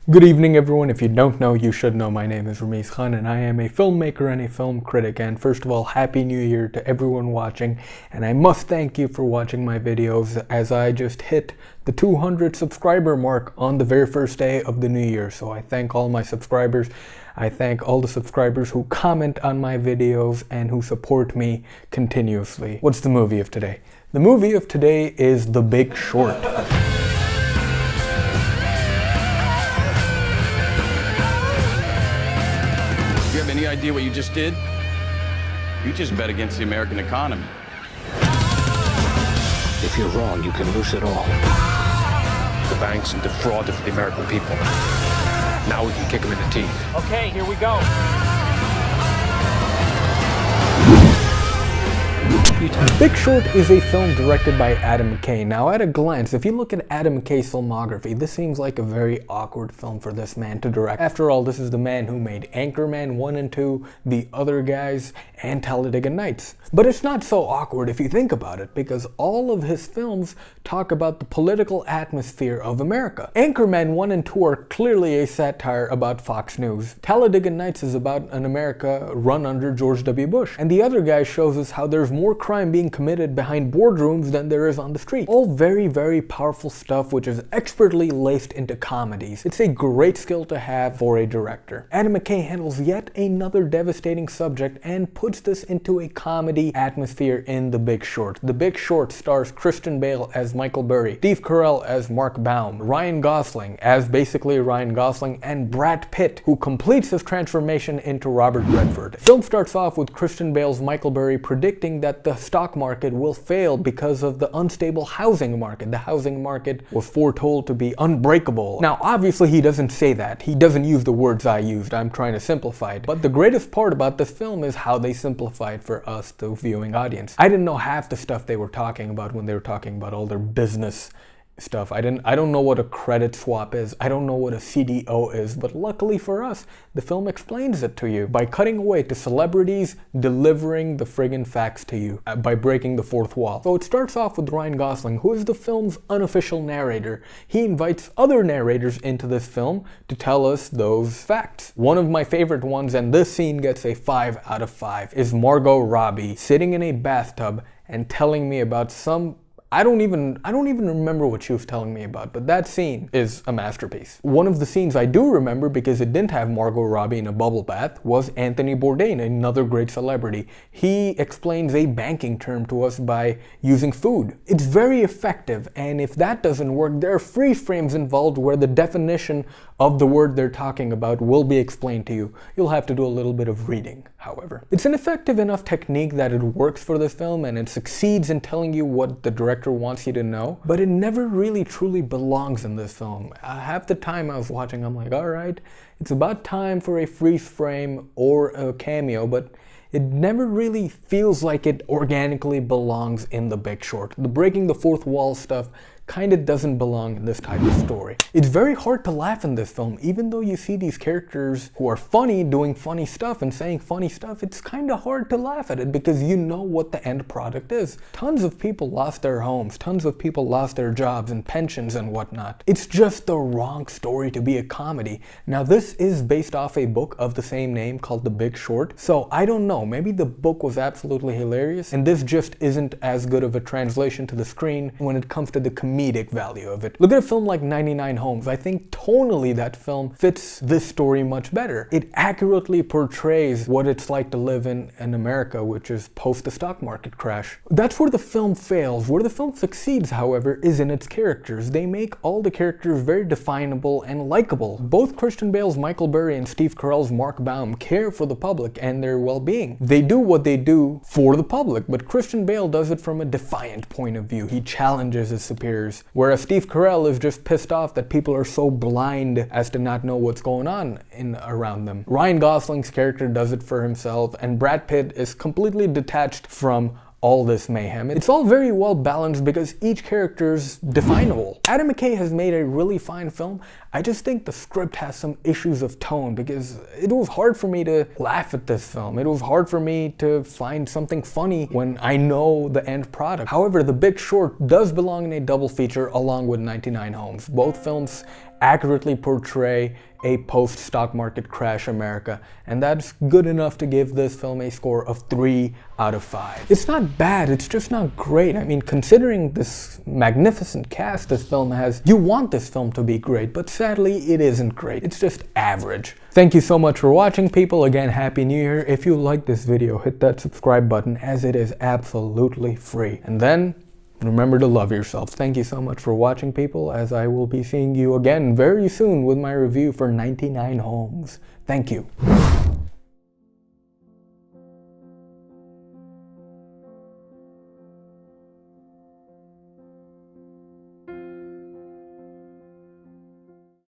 Good evening, everyone. If you don't know, you should know. My name is Rameez Khan, and I am a filmmaker and a film critic. And first of all, Happy New Year to everyone watching. And I must thank you for watching my videos, as I just hit the 200 subscriber mark on the very first day of the new year. So I thank all my subscribers. I thank all the subscribers who comment on my videos and who support me continuously. What's the movie of today? The movie of today is The Big Short. You have any idea what you just did? You just bet against the American economy. If you're wrong, you can lose it all. The banks and defrauded the American people. Now we can kick them in the teeth. Okay, here we go. The Big Short is a film directed by Adam McKay. Now, at a glance, if you look at Adam McKay's filmography, this seems like a very awkward film for this man to direct. After all, this is the man who made Anchorman 1 and 2, The Other Guys, and Talladega Nights. But it's not so awkward if you think about it, because all of his films talk about the political atmosphere of America. Anchorman 1 and 2 are clearly a satire about Fox News. Talladega Nights is about an America run under George W. Bush. And The Other Guys shows us how there's more crime being committed behind boardrooms than there is on the street. All very, very powerful stuff which is expertly laced into comedies. It's a great skill to have for a director. Adam McKay handles yet another devastating subject and puts this into a comedy atmosphere in The Big Short. The Big Short stars Christian Bale as Michael Burry, Steve Carell as Mark Baum, Ryan Gosling as basically Ryan Gosling, and Brad Pitt, who completes his transformation into Robert Redford. The film starts off with Christian Bale's Michael Burry predicting that the stock market will fail because of the unstable housing market. The housing market was foretold to be unbreakable. Now, obviously he doesn't say that. He doesn't use the words I used. I'm trying to simplify it. But the greatest part about this film is how they simplified for us, the viewing audience. I didn't know half the stuff they were talking about when they were talking about all their business stuff. I don't know what a credit swap is. I don't know what a CDO is, but luckily for us, the film explains it to you by cutting away to celebrities delivering the friggin' facts to you by breaking the fourth wall. So it starts off with Ryan Gosling, who is the film's unofficial narrator. He invites other narrators into this film to tell us those facts. One of my favorite ones, and this scene gets a 5 out of 5, is Margot Robbie sitting in a bathtub and telling me about some I don't even remember what she was telling me about, but that scene is a masterpiece. One of the scenes I do remember, because it didn't have Margot Robbie in a bubble bath, was Anthony Bourdain, another great celebrity. He explains a banking term to us by using food. It's very effective, and if that doesn't work, there are freeze frames involved where the definition of the word they're talking about will be explained to you. You'll have to do a little bit of reading, however. It's an effective enough technique that it works for this film, and it succeeds in telling you what the director wants you to know, but it never really truly belongs in this film. Half the time I was watching, I'm like, alright, it's about time for a freeze frame or a cameo, but it never really feels like it organically belongs in The Big Short. The breaking the fourth wall stuff kind of doesn't belong in this type of story. It's very hard to laugh in this film. Even though you see these characters who are funny doing funny stuff and saying funny stuff, it's kind of hard to laugh at it because you know what the end product is. Tons of people lost their homes, tons of people lost their jobs and pensions and whatnot. It's just the wrong story to be a comedy. Now, this is based off a book of the same name called The Big Short, so I don't know, maybe the book was absolutely hilarious and this just isn't as good of a translation to the screen when it comes to the comedic value of it. Look at a film like 99 Homes. I think tonally that film fits this story much better. It accurately portrays what it's like to live in America, which is post the stock market crash. That's where the film fails. Where the film succeeds, however, is in its characters. They make all the characters very definable and likable. Both Christian Bale's Michael Burry and Steve Carell's Mark Baum care for the public and their well-being. They do what they do for the public, but Christian Bale does it from a defiant point of view. He challenges his superiors, whereas Steve Carell is just pissed off that people are so blind as to not know what's going on around them. Ryan Gosling's character does it for himself, and Brad Pitt is completely detached from all this mayhem. It's all very well balanced because each character's definable. Adam McKay has made a really fine film. I just think the script has some issues of tone because it was hard for me to laugh at this film. It was hard for me to find something funny when I know the end product. However, The Big Short does belong in a double feature along with 99 Homes. Both films accurately portray a post-stock market crash America, and that's good enough to give this film a score of 3 out of 5. It's not bad, it's just not great. I mean, considering this magnificent cast this film has, you want this film to be great, but sadly it isn't great. It's just average. Thank you so much for watching, people. Again, Happy New Year. If you like this video, hit that subscribe button, as it is absolutely free. And then, remember to love yourself. Thank you so much for watching, people, as I will be seeing you again very soon with my review for 99 Homes. Thank you.